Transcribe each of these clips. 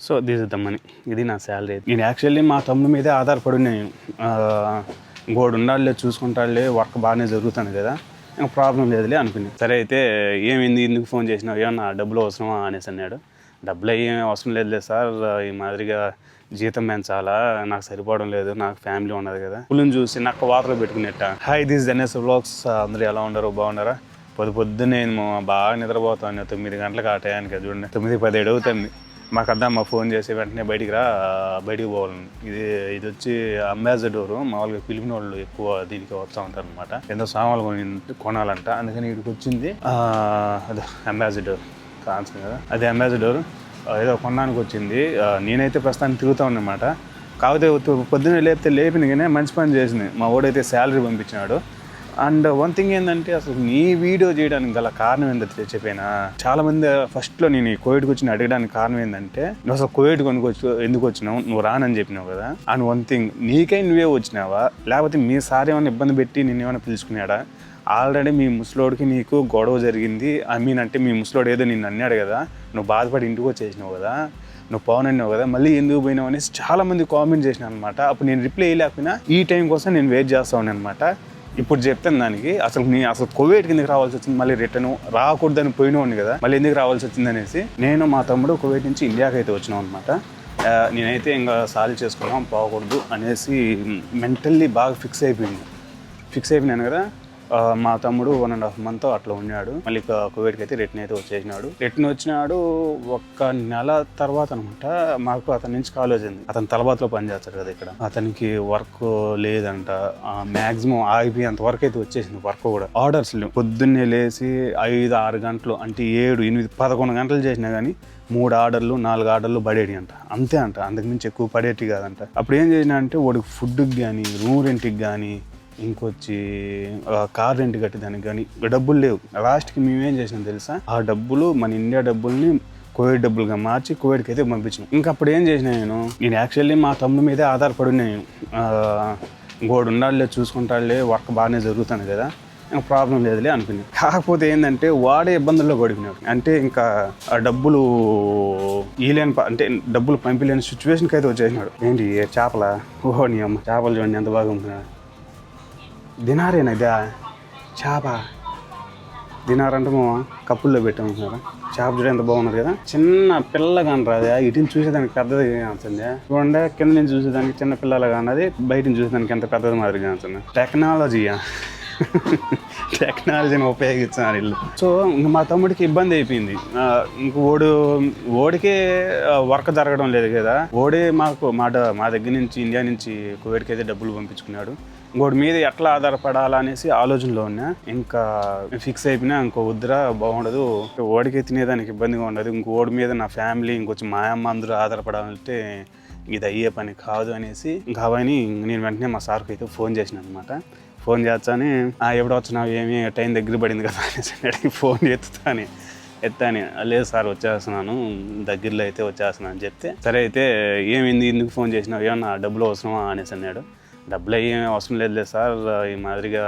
So this is the money, ఇది నా salary. నేను యాక్చువల్లీ మా తమ్ముడి మీదే ఆధారపడి నేను ఇంకోటి ఉండాలి చూసుకుంటాడులే, వర్క్ బాగానే జరుగుతుంది కదా, ఇంకా ప్రాబ్లం లేదులే అనుకున్నాను. సరే అయితే ఏమైంది, ఎందుకు ఫోన్ చేసినావు, ఏమన్నా డబ్బులు అవసరమా అనేసి అన్నాడు. డబ్బులు ఏమీ అవసరం లేదులే సార్, ఈ మాదిరిగా జీతం పెంచాలా, నాకు సరిపోవడం లేదు, నాకు ఫ్యామిలీ ఉన్నది కదా, పుల్లుని చూసి నక్క వాతలో పెట్టుకునేట. హాయ్ దిస్ NS వ్లాగ్స్, అందరూ ఎలా ఉండరు, బాగున్నారా? పొద్దున్నే నేను బాగా నిద్రపోతాను, 9 గంటలకు ఆ టయానికి, చూడండి 9-17 అవుతుంది. మాకు మా ఫోన్ చేసి వెంటనే బయటికి పోవాలని. ఇది వచ్చి అంబాసిడర్, మామూలుగా పిలిపిన వాళ్ళు ఎక్కువ దీనికి వస్తూ ఉంటారు అనమాట, ఎంతో సామాన్లు కొనాలంట, అందుకని ఇక్కడికి వచ్చింది. అదే అంబాసిడర్ కాన్సన్ కదా, అదే అంబాసిడర్ ఏదో కొనడానికి వచ్చింది. నేనైతే ప్రస్తుతానికి తిరుగుతా ఉన్నమాట. కాకపోతే పొద్దున్నే లేపింది కానీ మంచి పని చేసింది. మా వాడైతే శాలరీ పంపించినాడు. అండ్ వన్ థింగ్ ఏంటంటే, అసలు నీ వీడియో చేయడానికి గల కారణం ఏంటంటే చెప్పినా, చాలా మంది ఫస్ట్లో నేను కోవిడ్కి వచ్చి అడగడానికి కారణం ఏంటంటే, నువ్వు అసలు కోవిడ్ ఎందుకు వచ్చినావు, నువ్వు రానని చెప్పినావు కదా. అండ్ వన్ థింగ్, నీకై నువ్వే వచ్చినావా, లేకపోతే మీ సార్ ఏమైనా ఇబ్బంది పెట్టి నిన్నేమైనా పిలుచుకున్నాడా? ఆల్రెడీ మీ ముసలోడికి నీకు గొడవ జరిగింది. అంటే మీ ముసలోడు ఏదో నిన్ను అన్నాడు కదా, నువ్వు బాధపడి ఇంటికి వచ్చేసినావు కదా, నువ్వు పవన్ అన్నావు కదా, మళ్ళీ ఎందుకు పోయినావు అనేసి చాలామంది కామెంట్ చేసినాను అనమాట. అప్పుడు నేను రిప్లై వేయలేకపోయినా ఈ టైం కోసం నేను వెయిట్ చేస్తా ఉన్నాను అనమాట. ఇప్పుడు చెప్తాను దానికి, అసలు కోవిడ్కి ఎందుకు రావాల్సి వచ్చింది, మళ్ళీ రిటర్న్ రాకూడదని పోయినవాడిని కదా, మళ్ళీ ఎందుకు రావాల్సి వచ్చింది అనేసి. నేను మా తమ్ముడు కువైట్ నుంచి ఇండియాకి అయితే వచ్చినాం అనమాట. నేనైతే ఇంకా సాల్వ్ చేసుకున్నాం, పోకూడదు అనేసి మెంటల్లీ బాగా ఫిక్స్ అయిపోయినాను కదా. మా తమ్ముడు 1.5 month అట్లా ఉన్నాడు. మళ్ళీ కువైట్కి అయితే రిటర్న్ అయితే వచ్చినాడు. 1 నెల తర్వాత అనమాట మాకు అతని నుంచి కాల్ వచ్చింది. అతను తలబాత్లో పనిచేస్తాడు కదా ఇక్కడ, అతనికి వర్క్ లేదంట, మ్యాక్సిమం ఆగిపోయేంత వరకు అయితే వచ్చేసింది. వర్క్ కూడా ఆర్డర్స్ పొద్దున్నే లేచి 5-6 గంటలు అంటే 7-8-11 గంటలు చేసినా కానీ 3 ఆర్డర్లు 4 ఆర్డర్లు పడేటి అంట, అంతే అంట, అంతకుమించి ఎక్కువ పడేటి కాదంట. అప్పుడు ఏం చేసినా అంటే, వాడికి ఫుడ్కి కానీ రూమ్ రెంట్కి కానీ ఇంకొచ్చి కార్ రెంట్ కట్టేదానికి కానీ డబ్బులు లేవు. లాస్ట్కి మేమేం చేసినాం తెలుసా, ఆ డబ్బులు మన ఇండియా డబ్బుల్ని కోవిడ్ డబ్బులుగా మార్చి కోవిడ్కి అయితే పంపించినాం. ఇంకా అప్పుడు ఏం చేసినా నేను యాక్చువల్లీ మా తమ్ముడి మీదే ఆధారపడి నేను ఇంకోటి ఉండాలి చూసుకుంటాడులే, వర్క్ బాగానే జరుగుతుంది కదా, ఇంకా ప్రాబ్లం లేదులే అనుకున్నాను. కాకపోతే ఏంటంటే వాడే ఇబ్బందుల్లో పడిపోయినాడు. అంటే ఇంకా ఆ డబ్బులు అంటే డబ్బులు పంపించలేని సిచ్యువేషన్కి అయితే వచ్చేసినాడు. ఏంటి చేపల, ఓహో నీ అమ్మ, చేపలు చూడండి ఎంత బాగా ఉంటున్నాడు. దినారేనా ఇదా చేప, దినారంటే కప్పుల్లో పెట్టామంటున్నారా, చేప చూడ ఎంత బాగున్నది కదా, చిన్న పిల్లగా అనరాదా, ఇటుని చూసేదానికి పెద్దది కానుతుంది, చూడండి కింద నుంచి చూసేదానికి చిన్న పిల్లలుగా అన్నది, బయటని చూసేదానికి ఎంత పెద్దది మాదిరిగా కానుతుంది. టెక్నాలజీని ఉపయోగించాను వీళ్ళు. సో ఇంక మా తమ్ముడికి ఇబ్బంది అయిపోయింది. ఇంక ఓడికే వర్క్ జరగడం లేదు కదా, ఓడే మా దగ్గర నుంచి ఇండియా నుంచి కువైట్కి అయితే డబ్బులు పంపించుకున్నాడు. ఇంకోటి మీద ఎట్లా ఆధారపడాలనేసి ఆలోచనలో ఉన్నా. ఇంకా ఫిక్స్ అయిపోయినా, ఇంకో వద్దురా బాగుండదు, ఓడికి తినేదానికి ఇబ్బందిగా ఉండదు, ఇంకోడి మీద నా ఫ్యామిలీ ఇంకొచ్చి మా అమ్మ అందరూ ఆధారపడాలంటే ఇది అయ్యే పని కాదు అనేసి ఇంకా అవన్నీ నేను వెంటనే మా సార్కి అయితే ఫోన్ చేసినాను అనమాట. ఫోన్ చేస్తానే, ఎప్పుడు వచ్చినావు, ఏమి టైం దగ్గర పడింది కదా అనేసి ఫోన్ ఎత్తాని, లేదు సార్ వచ్చేస్తున్నాను, దగ్గరలో అయితే వచ్చేస్తున్నాను అని చెప్తే, సరే అయితే ఏమైంది, ఎందుకు ఫోన్ చేసినావు, ఏమన్నా డబ్బులు అవసరమా అనేసి అన్నాడు. డబ్బులు ఏమీ అవసరం లేదులే సార్, ఈ మాదిరిగా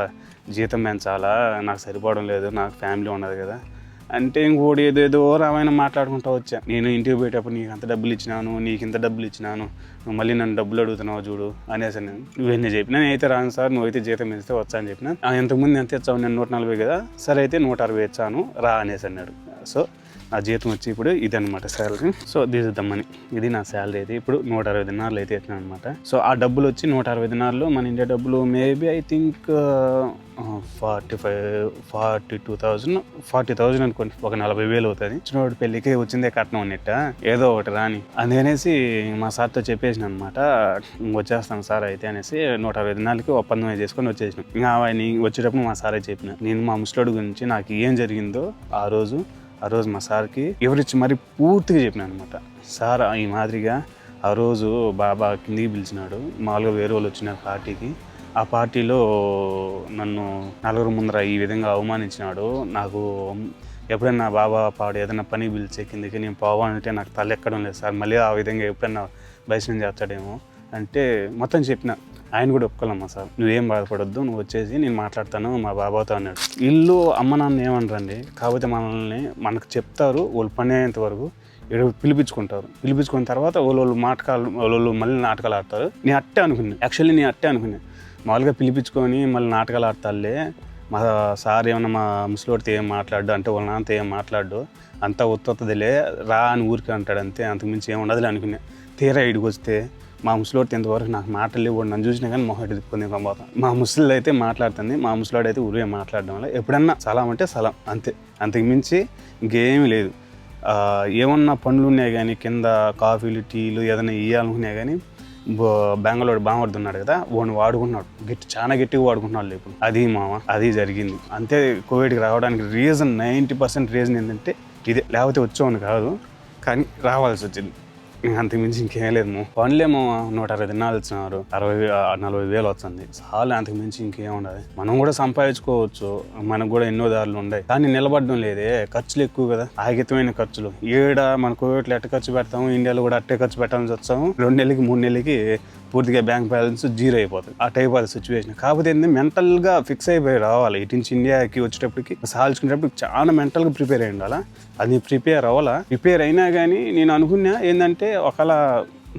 జీతం పెంచాలా, నాకు సరిపోవడం లేదు, నాకు ఫ్యామిలీ ఉన్నది కదా అంటే, ఇంకోటి ఏదేదో రామాయణ మాట్లాడుకుంటూ వచ్చా. నేను ఇంటికి పోయేటప్పుడు నీకు అంత డబ్బులు ఇచ్చినాను, నీకు ఇంత డబ్బులు ఇచ్చినాను, నువ్వు మళ్ళీ నన్ను డబ్బులు అడుగుతున్నావు చూడు అనేసి నువ్వెన్ని చెప్పినా, నేనైతే రాను సార్, నువ్వైతే జీతం పెంచితే వచ్చా అని చెప్పిన. ఇంతకుముందు ఎంత ఇచ్చావు, నేను 140 కదా, సరే అయితే 160 ఇచ్చాను రా అనేసి అన్నాడు. సో నా జీతం వచ్చి ఇప్పుడు ఇదనమాట salary. So this is the money, ఇది నా శాలరీ అయితే ఇప్పుడు 160 దినార్లు అయితే ఇచ్చినాను అనమాట. సో ఆ డబ్బులు వచ్చి 160 దినార్లు మన ఇండియా డబ్బులు మేబీ ఐ థింక్ 40,000 అనుకోండి, ఒక 40,000 అవుతుంది. చిన్నవాడి పెళ్ళికి వచ్చిందే కట్నం ఉన్నట్ట, ఏదో ఒకటి రాని అందుకనేసి మా సార్తో చెప్పేసిన అనమాట, వచ్చేస్తాను సార్ అయితే అనేసి 160 దినాలకి ఒప్పందం చేసుకొని వచ్చేసినాం. ఇంకా ఆయన వచ్చేటప్పుడు మా సార్ చెప్పిన, నేను మా ముసలోడి గురించి నాకు ఏం జరిగిందో ఆ రోజు మా సార్కి ఎవరిచ్చి మరి పూర్తిగా చెప్పినా అనమాట. సార్ ఈ మాదిరిగా ఆ రోజు బాబా కిందికి పిలిచినాడు, మామూలుగా వేరే వాళ్ళు వచ్చిన పార్టీకి, ఆ పార్టీలో నన్ను 4 ముందర ఈ విధంగా అవమానించినాడు. నాకు ఎప్పుడైనా బాబా పాడు ఏదైనా పని పిలిచే కిందకి నేను పోవాలంటే నాకు తల ఎక్కడం లేదు సార్, మళ్ళీ ఆ విధంగా ఎప్పుడైనా భయసం చేస్తాడేమో అంటే మొత్తం చెప్పిన. ఆయన కూడా ఒప్పుకోలేమ్మా సార్, నువ్వేం బాధపడొద్దు, నువ్వు వచ్చేసి నేను మాట్లాడతాను మా బాబాతో అన్నాడు. ఇల్లు అమ్మ నాన్న ఏమనరండి, కాకపోతే మనకు చెప్తారు, వాళ్ళు పని అయ్యేంత వరకు ఇక్కడ పిలిపించుకున్న తర్వాత వాళ్ళు మళ్ళీ నాటకాలు ఆడతారు. నేను అట్టే అనుకున్నా మామూలుగా పిలిపించుకొని మళ్ళీ నాటకాలు ఆడతారులే, మా సార్ ఏమన్నా మా ముసలివాడితో ఏం మాట్లాడు అంటే వాళ్ళ నాన్నతో ఏం మాట్లాడు, అంతా ఒత్తొత్తదిలే రా అని ఊరికి అంటాడు అంతే, అంతకుమించి ఏం ఉండదులే అనుకున్నా. తీరా ఇడికి వస్తే మా ముసలివాడితో ఇంతవరకు నాకు మాటలు లేవు, నన్ను చూసినా కానీ మొహం తిప్పుకుంది పోతాం. మా ముసలి అయితే మాట్లాడుతుంది, మా ముసలివాడు అయితే ఊరికే మాట్లాడడం వల్ల ఎప్పుడన్నా సలాం అంటే సలాం అంతే, అంతకుమించి ఇంకేమీ లేదు. ఏమన్నా పనులు ఉన్నాయి కానీ కింద కాఫీలు టీలు ఏదైనా ఇవ్వాలనుకున్నాయి కానీ బెంగళూరు బామర్ది ఉన్నాడు కదా, వాడిని వాడుకున్నాడు, చాలా గట్టిగా వాడుకుంటున్నాడు ఇప్పుడు. అది మామ అది జరిగింది అంతే. కోవిడ్కి రావడానికి రీజన్ 90% రీజన్ ఏంటంటే ఇదే, లేకపోతే వచ్చేవాడిని కాదు, కానీ రావాల్సి వచ్చింది. అంతకుమించి ఇంకేం లేదు. పనులేమో 160 దినాలు ఇచ్చినారు, 40,000 వస్తుంది చాలు, అంతకుమించి ఇంకేం ఉండదు. మనం కూడా సంపాదించుకోవచ్చు, మనకు కూడా ఎన్నో దారులు ఉన్నాయి, కానీ నిలబడడం లేదే, ఖర్చులు ఎక్కువ కదా, ఆగితమైన ఖర్చులు. మన కోవిడ్లో ఎట్ట ఖర్చు పెడతాము, ఇండియాలో కూడా అట్టే ఖర్చు పెట్టాల్సి వచ్చాము. 2 నెలలకి 3 నెలలకి పూర్తిగా బ్యాంక్ బ్యాలెన్స్ 0 అయిపోతుంది. ఆ టైప్ ఆఫ్ సిచ్యువేషన్. కాకపోతే ఏంటంటే మెంటల్గా ఫిక్స్ అయిపోయి రావాలి. ఇటు నుంచి ఇండియాకి వచ్చేటప్పటికి సాల్చుకునేటప్పటికి చాలా మెంటల్గా ప్రిపేర్ అయ్యి ఉండాలా. అది ప్రిపేర్ అవ్వాలా. ప్రిపేర్ అయినా కానీ నేను అనుకున్నా ఏంటంటే ఒకవేళ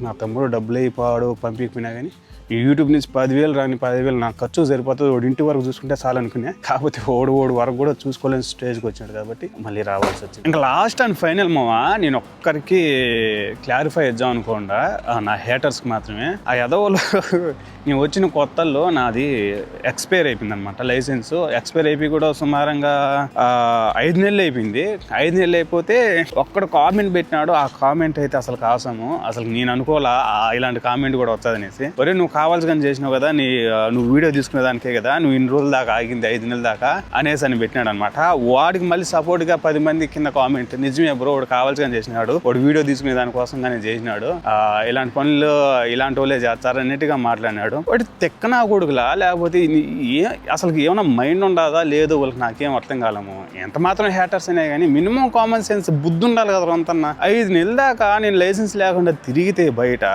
నా తమ్ముడు డబ్బులు అయిపోయాడు పంపించిపోయినా కానీ ఈ యూట్యూబ్ నుంచి 10,000 రాని 10,000 నాకు ఖర్చు సరిపోతుంది, వాడు ఇంటి వరకు చూసుకుంటే చాలు అనుకున్నా. కాకపోతే ఓడు వరకు కూడా చూసుకోలేని స్టేజ్కి వచ్చాడు కాబట్టి మళ్ళీ రావాల్సి వచ్చింది. ఇంకా లాస్ట్ అండ్ ఫైనల్ మావా, నేను ఒక్కరికి క్లారిఫై ఇద్దాం అనుకోండా, నా హేటర్స్కి మాత్రమే. ఆ ఎదవలు నేను వచ్చిన కొత్తల్లో నాది ఎక్స్పైర్ అయిపోయింది అనమాట, లైసెన్స్ ఎక్స్పైర్ అయిపోయి కూడా సుమారంగా 5 నెలలు అయిపోయింది. 5 నెలలు అయిపోతే ఒక్కడ కామెంట్ పెట్టినాడు. ఆ కామెంట్ అయితే అసలు కాసము, అసలు నేను అనుకోవాలా ఇలాంటి కామెంట్ కూడా వస్తుంది అనేసి. ఒరే నువ్వు కావాల్సి కానీ చేసినావు కదా, నువ్వు వీడియో తీసుకునే దానికే కదా నువ్వు ఇన్ని రోజుల దాకా ఆగింది, 5 నెలల దాకా అనేసి అని పెట్టినాడు అనమాట. వాడికి మళ్ళీ సపోర్ట్గా 10 మంది కింద కామెంట్, నిజమే బ్రో వాడు కావాల్సి కానీ చేసినాడు, వాడు వీడియో తీసుకునే దానికోసం కానీ చేసినాడు, ఇలాంటి పనులు ఇలాంటి వాళ్ళే చేస్తారు అన్నట్టుగా మాట్లాడినాడు. వాటి తెక్కనా కొడుకులా, లేకపోతే అసలు ఏమైనా మైండ్ ఉండదా లేదో వాళ్ళకి నాకేం అర్థం కాలము. ఎంత మాత్రం హ్యాటర్స్ అయినా కానీ మినిమం కామన్ సెన్స్ బుద్ధి ఉండాలి కదా అంతన్నా. 5 నెలల దాకా నేను లైసెన్స్ లేకుండా తిరిగితే బయట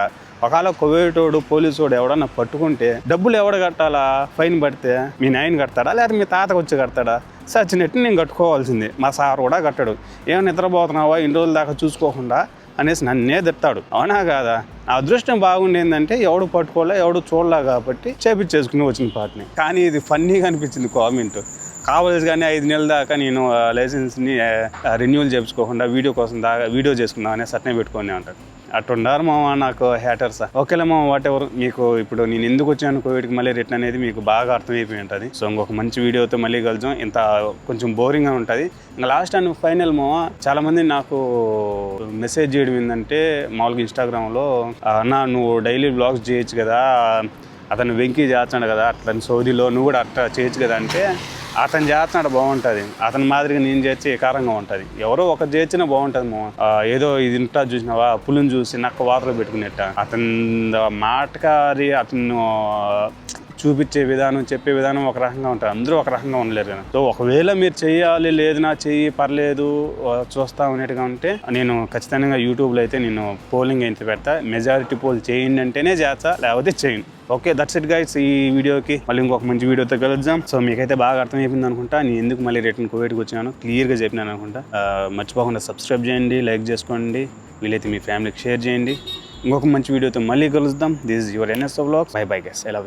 ఒకవేళ కోవిటోడు పోలీసోడు ఎవడన్నా పట్టుకుంటే డబ్బులు ఎవడ కట్టాలా? ఫైన్ పడితే మీ నాయన కడతాడా లేకపోతే మీ తాతకు వచ్చి కడతాడా? సచ్చినట్టు నేను కట్టుకోవాల్సిందే. మా సార్ కూడా కట్టాడు. ఏమైనా నిద్రపోతున్నావా ఇన్ని రోజుల దాకా చూసుకోకుండా అనేసి నన్నే తిట్టాడు. అవునా కాదా? నా అదృష్టం బాగుండేందంటే ఎవడు పట్టుకోలే ఎవడు చూడలే కాబట్టి చేపించేసుకుని వచ్చిన పాటని. కానీ ఇది ఫన్నీగా అనిపించింది కామెంట్. కావాల్సి కానీ 5 నెలల దాకా నేను లైసెన్స్ని రెన్యూవల్ చేయించుకోకుండా వీడియో చేసుకున్నాం అనేసి అట్నే పెట్టుకునే ఉంటాడు. అట్టుండారు మామ నాకు హ్యాటర్స్. ఓకేలే మామ వాట్ ఎవర్. మీకు ఇప్పుడు నేను ఎందుకు వచ్చాను కోవిడ్కి మళ్ళీ రిటర్న్ అనేది మీకు బాగా అర్థమైపోయి ఉంటుంది. సో ఇంకొక మంచి వీడియోతో మళ్ళీ కలుద్దాం. ఇంత కొంచెం బోరింగ్గా ఉంటుంది. ఇంకా లాస్ట్ అండ్ ఫైనల్ మామ, చాలామంది నాకు మెసేజ్ చేయడం ఏంటంటే మామూలుగా ఇన్స్టాగ్రామ్లో, అన్నా నువ్వు డైలీ బ్లాగ్స్ చేయొచ్చు కదా, అతను వెంకీ చేస్తున్నాడు కదా అట్లా సౌదీలో, నువ్వు కూడా అట్లా చేయొచ్చు కదా అంటే, అతను చేస్తున్నాడు బాగుంటుంది, అతని మాదిరిగా నేను చేర్చి ఏకారంగా ఉంటుంది. ఎవరో ఒకరు చేర్చినా బాగుంటుంది మో. ఏదో ఇది ఇంటా చూసినావా పులిని చూసి నక్క వాతలో పెట్టుకునేట, అతని మాటకారి అతను చూపించే విధానం చెప్పే విధానం ఒక రకంగా ఉంటుంది. అందరూ ఒక రకంగా ఉండలేరు కదా. సో ఒకవేళ మీరు చెయ్యాలి లేదు నా చెయ్యి పర్లేదు చూస్తా ఉన్నట్టుగా ఉంటే నేను ఖచ్చితంగా యూట్యూబ్లో అయితే నేను పోలింగ్ అయితే పెడతా. మెజారిటీ పోల్ చేయండి అంటేనే చేస్తా, లేకపోతే చేయండి. Okay that's it guys. ఈ వీడియోకి మళ్ళీ ఇంకొక మంచి వీడియోతో కలుద్దాం. సో మీకైతే బాగా అర్థమైపోయింది అనుకుంటా నేను ఎందుకు మళ్ళీ రిటర్న్ కోవిడ్కి వచ్చాను, క్లియర్గా చెప్పినాను అనుకుంటా. మర్చిపోకుండా సబ్స్క్రైబ్ చేయండి, లైక్ చేసుకోండి, వీలైతే మీ ఫ్యామిలీకి షేర్ చేయండి. ఇంకొక మంచి వీడియోతో మళ్ళీ కలుద్దాం. This is your NS vlogs. By bye guys, I love you.